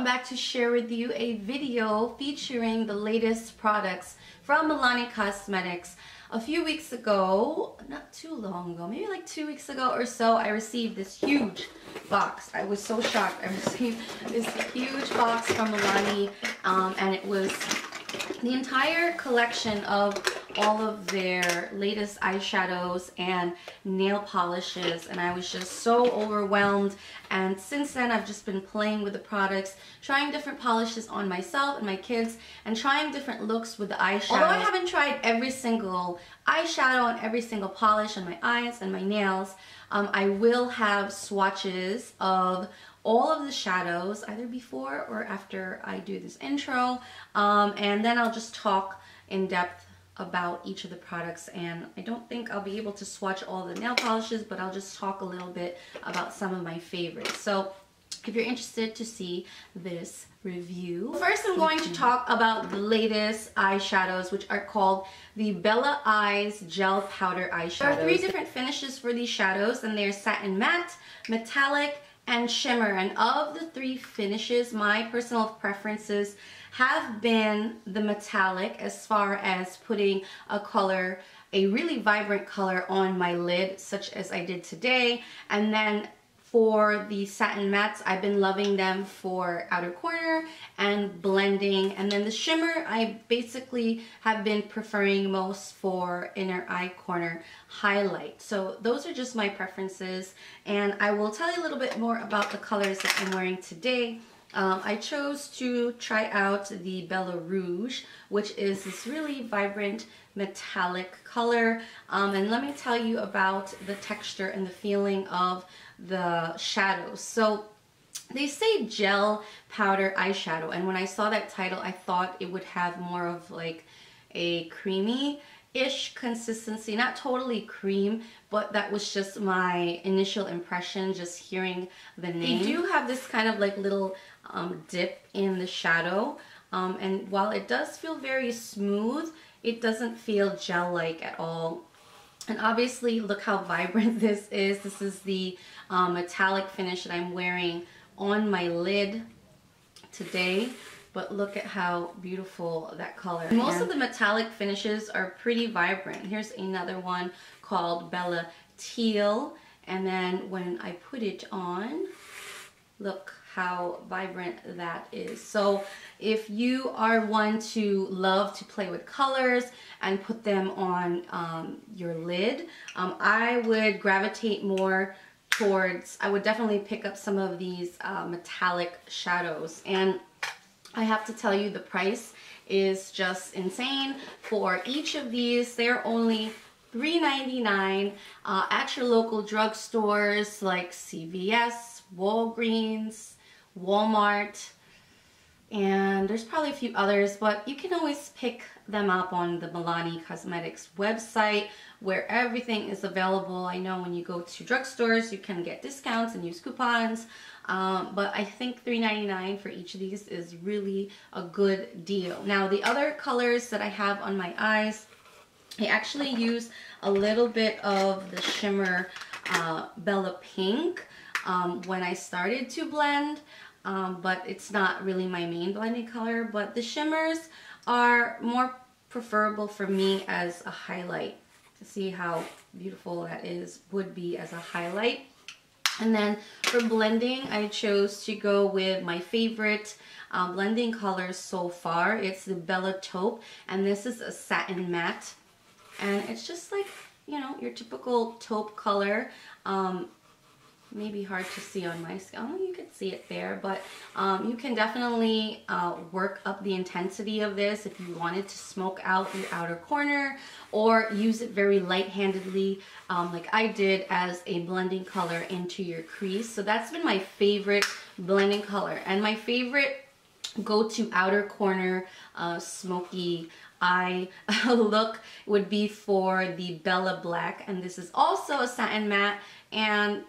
back to share with you a video featuring the latest products from Milani Cosmetics. A few weeks ago, not too long ago, maybe like 2 weeks ago or so, I received this huge box. I was so shocked. I received this huge box from Milani, and it was the entire collection of all of their latest eyeshadows and nail polishes, and I was just so overwhelmed. And since then I've just been playing with the products, trying different polishes on myself and my kids, and trying different looks with the eyeshadow. Although I haven't tried every single eyeshadow and every single polish on my eyes and my nails, I will have swatches of all of the shadows either before or after I do this intro, and then I'll just talk in depth about each of the products. And I don't think I'll be able to swatch all the nail polishes, but I'll just talk a little bit about some of my favorites. So if you're interested to see this review, first I'm going to talk about the latest eyeshadows, which are called the Bella Eyes Gel Powder Eyeshadows. There are 3 different finishes for these shadows, and they're satin matte, metallic, and shimmer. And of the 3 finishes, my personal preferences have been the metallic, as far as putting a color, a really vibrant color on my lid, such as I did today. And then for the satin mattes, I've been loving them for outer corner and blending. And then the shimmer, I basically have been preferring most for inner eye corner highlight. So those are just my preferences, and I will tell you a little bit more about the colors that I'm wearing today. I chose to try out the Bella Rouge, which is this really vibrant metallic color, and let me tell you about the texture and the feeling of the shadows. So they say gel powder eyeshadow, and when I saw that title I thought it would have more of like a creamy-ish consistency, not totally cream, but that was just my initial impression just hearing the name. They do have this kind of like little dip in the shadow, and while it does feel very smooth, it doesn't feel gel-like at all. And obviously look how vibrant this is. This is the metallic finish that I'm wearing on my lid today, but look at how beautiful that color is. Most of the metallic finishes are pretty vibrant. Here's another one called Bella Teal, and then when I put it on, look how vibrant that is. So if you are one to love to play with colors and put them on your lid, I would gravitate more towards, I would definitely pick up some of these metallic shadows. And I have to tell you, the price is just insane for each of these. They're only $3.99 at your local drugstores like CVS, Walgreens, Walmart, and there's probably a few others, but you can always pick them up on the Milani Cosmetics website, where everything is available. I know when you go to drugstores you can get discounts and use coupons, but I think $3.99 for each of these is really a good deal. Now the other colors that I have on my eyes, I actually use a little bit of the shimmer Bella Pink when I started to blend, but it's not really my main blending color. But the shimmers are more preferable for me as a highlight, to see how beautiful that would be as a highlight. And then for blending, I chose to go with my favorite blending color so far. It's the Bella Taupe, and this is a satin matte, and it's just like, you know, your typical taupe color. Maybe hard to see on my skin. Oh, you can see it there, but you can definitely work up the intensity of this if you wanted to smoke out your outer corner, or use it very light-handedly like I did as a blending color into your crease. So that's been my favorite blending color, and my favorite go-to outer corner smoky eye look would be for the Bella Black, and this is also a satin matte, and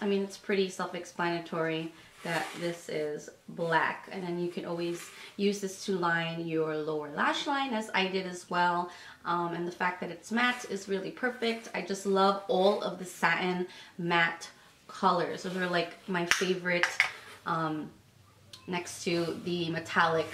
I mean, it's pretty self-explanatory that this is black. And then you can always use this to line your lower lash line, as I did as well. And the fact that it's matte is really perfect. I just love all of the satin matte colors. Those are like my favorite next to the metallic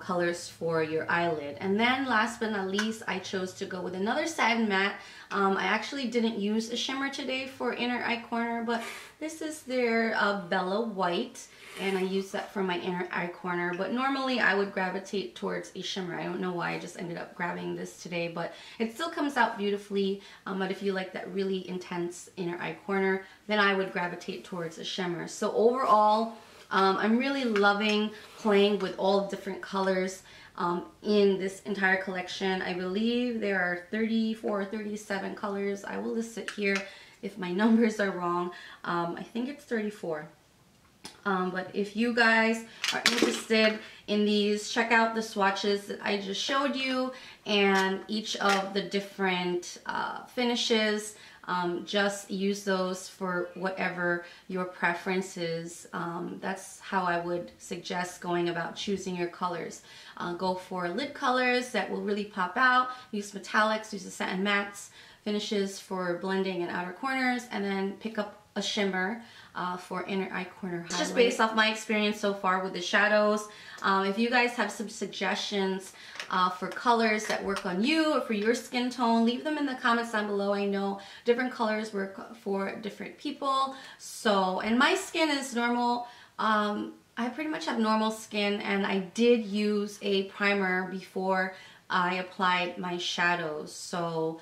colors for your eyelid. And then last but not least, I chose to go with another satin matte. I actually didn't use a shimmer today for inner eye corner, but this is their Bella White, and I use that for my inner eye corner. But normally I would gravitate towards a shimmer. I don't know why I just ended up grabbing this today, but it still comes out beautifully. But if you like that really intense inner eye corner, then I would gravitate towards a shimmer. So overall, I'm really loving playing with all different colors in this entire collection. I believe there are 34 or 37 colors. I will list it here if my numbers are wrong. I think it's 34. But if you guys are interested in these, check out the swatches that I just showed you and each of the different finishes. Just use those for whatever your preference is. That's how I would suggest going about choosing your colors. Go for lid colors that will really pop out. Use metallics, use the satin mattes, finishes for blending and outer corners, and then pick up a shimmer for inner eye corner highlight. Just based off my experience so far with the shadows. If you guys have some suggestions for colors that work on you or for your skin tone, leave them in the comments down below. I know different colors work for different people. So, and my skin is normal. I pretty much have normal skin, and I did use a primer before I applied my shadows. So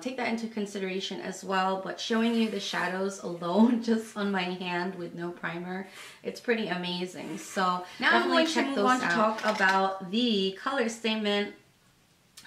take that into consideration as well. But showing you the shadows alone just on my hand with no primer, it's pretty amazing. So now I'm going to move on to talk about the color statement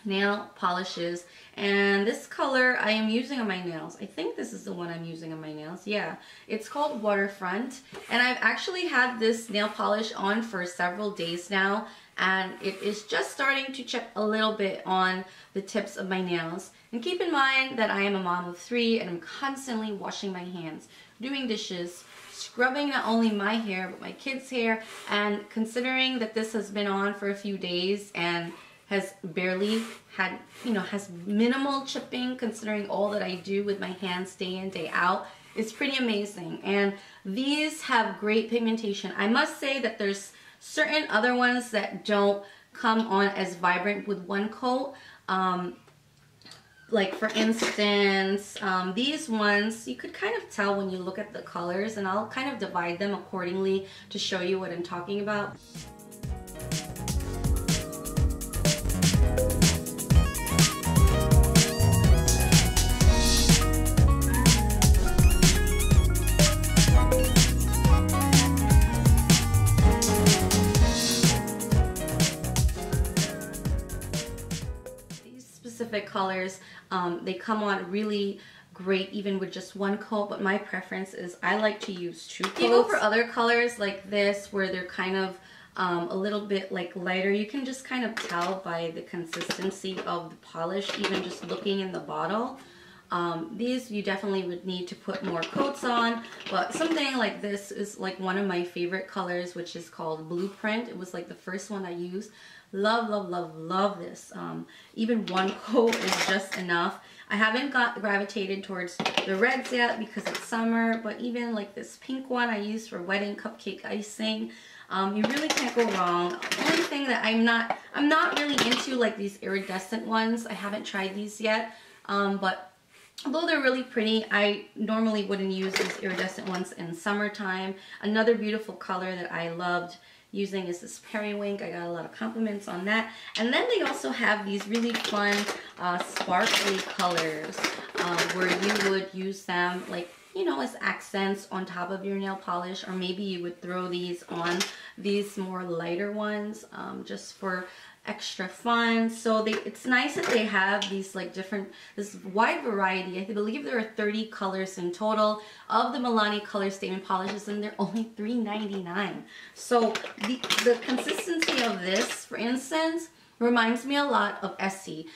nail polishes. And this color I am using on my nails. I think this is the one I'm using on my nails. Yeah, it's called Waterfront, and I've actually had this nail polish on for several days now, and it is just starting to chip a little bit on the tips of my nails. And keep in mind that I am a mom of 3 and I'm constantly washing my hands, doing dishes, scrubbing not only my hair but my kids' hair. And considering that this has been on for a few days and has barely had, has minimal chipping, considering all that I do with my hands day in, day out, it's pretty amazing. And these have great pigmentation. I must say that there's certain other ones that don't come on as vibrant with one coat. Like for instance, these ones, you could kind of tell when you look at the colors, and I'll kind of divide them accordingly to show you what I'm talking about. Colors, they come on really great even with just one coat, but my preference is I like to use 2 coats. If you go for other colors like this where they're kind of a little bit like lighter, you can just kind of tell by the consistency of the polish, even just looking in the bottle. These you definitely would need to put more coats on, but something like this is like one of my favorite colors, which is called Blueprint. It was like the first one I used. Love, love, love, love this. Even one coat is just enough. I haven't gravitated towards the reds yet because it's summer, but even like this pink one I use for wedding cupcake icing, you really can't go wrong. The only thing that I'm not really into like these iridescent ones. I haven't tried these yet, but although they're really pretty, I normally wouldn't use these iridescent ones in summertime. Another beautiful color that I loved using is this Periwink. I got a lot of compliments on that. And then they also have these really fun sparkly colors where you would use them like, as accents on top of your nail polish, or maybe you would throw these on these more lighter ones just for extra fun. So it's nice that they have these like this wide variety. I believe there are 30 colors in total of the Milani color statement polishes, and they're only $3.99. So the consistency of this, for instance, reminds me a lot of Essie.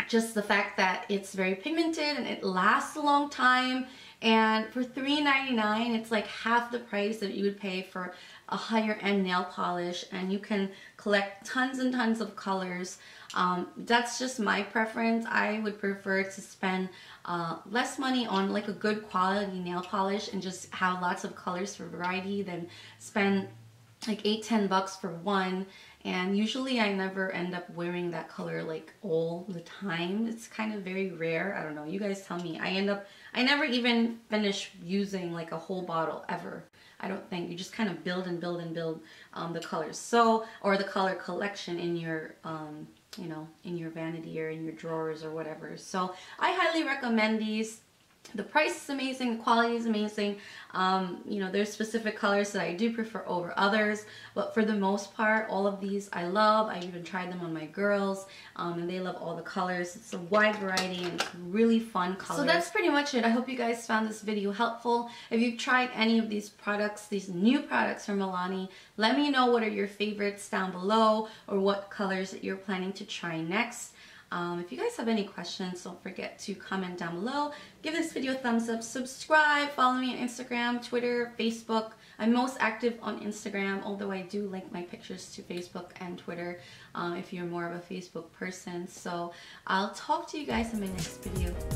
Just the fact that it's very pigmented and it lasts a long time. And for $3.99, it's like half the price that you would pay for a higher end nail polish, and you can collect tons and tons of colors. That's just my preference. I would prefer to spend less money on like a good quality nail polish and just have lots of colors for variety than spend like $8-10 for one. And usually I never end up wearing that color like all the time. It's kind of very rare. I don't know, you guys tell me. I never even finish using like a whole bottle ever. I don't think. You just kind of build and build and build the colors. So, or the color collection in your you know, in your vanity or in your drawers or whatever. So I highly recommend these. The price is amazing, the quality is amazing. You know, there's specific colors that I do prefer over others, but for the most part, all of these I love. I even tried them on my girls, and they love all the colors. It's a wide variety and it's really fun colors. So that's pretty much it. I hope you guys found this video helpful. If you've tried any of these products, these new products from Milani, let me know what are your favorites down below or what colors that you're planning to try next. If you guys have any questions, don't forget to comment down below. Give this video a thumbs up, subscribe, follow me on Instagram, Twitter, Facebook. I'm most active on Instagram, although I do link my pictures to Facebook and Twitter if you're more of a Facebook person. So I'll talk to you guys in my next video.